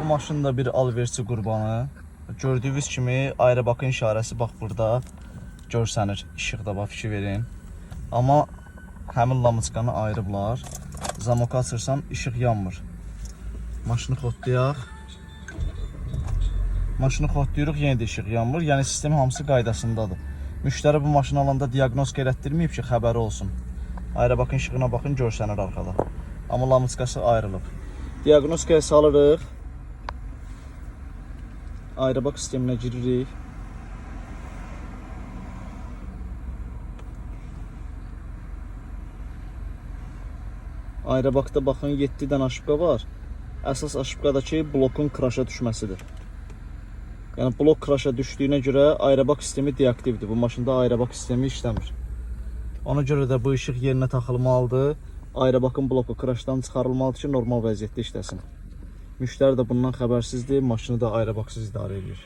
Bu maşın da bir alverçi qurbanı. Gördüyünüz kimi aerobakın işarəsi bax burada görsənir. İşıqda bax fikir verin. Amma həmin lamıçqanı ayırıblar. Zamoku açırsam işıq yanmır. Maşını xodlayaq. Maşını xodlayırıq, yenə də işıq yanmır. Yəni sistemin hamısı qaydasındadır. Müştəri bu maşını alanda diaqnostika elətdirməyib ki, xəbəri olsun. Aerobakın işığına baxın, görsənir arxada. Amma lamıçqası ayrılıb. Diaqnostikaya salırıq. Aerobak sisteminə giririk. Aerobakda baxın 7 dənə aşıbqa var. Əsas aşıbqadakı blokun kraşa düşməsidir. Yəni blok kraşa düşdüyünə görə aerobak sistemi deaktivdir. Bu maşında aerobak sistemi işləmir. Ona görə də bu işıq yerinə taxılmalıdır. Aerobakın bloku kraşdan çıxarılmalıdır ki, normal vəziyyətdə işləsin. Müştəri də bundan xəbərsizdir. Maşını da aerobaksız idarə edir.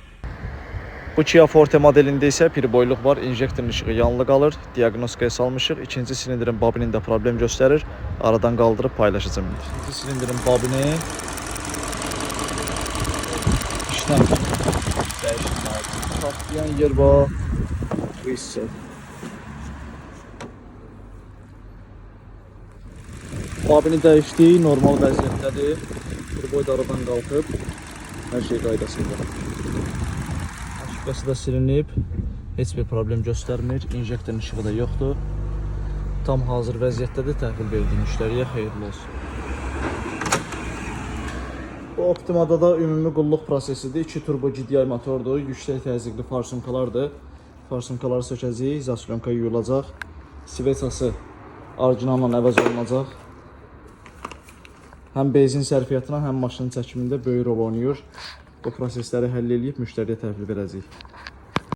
Bu Kia Forte modelində isə bir boyluq var. İnjektorun işığı yanılı qalır. Diaqnostikaya salmışıq. İkinci silindrin babinində problem göstərir. Aradan qaldırıb paylaşacağım. İkinci silindrin babini işləmir. Patlayan yer var. Bu hissə. Babini dəyişdik. Normal vəziyyətdədir. Turboy da aradan qalxıb. Hər şey qaydasında. Aşıqası da silinib. Heç bir problem göstərmir. İnjektorun işığı da yoxdur. Tam hazır vəziyyətdədir. Təhvil verdi müştəriyə. Xeyirli olsun. Bu Optimada da ümumi qulluq prosesidir. 2 turbo GDI motordur. Yüksək təzyiqli farsınkalardır. Farsınkaları sökəcəyik. İzolyonka yuyulacaq. Svetsası orijinalla əvəz olunacaq. Həm benzin sərfiyyatına, həm maşının çəkimində böyük rol oynayır. Bu prosesləri həll edib müştəriyə təhvil verəcəyik.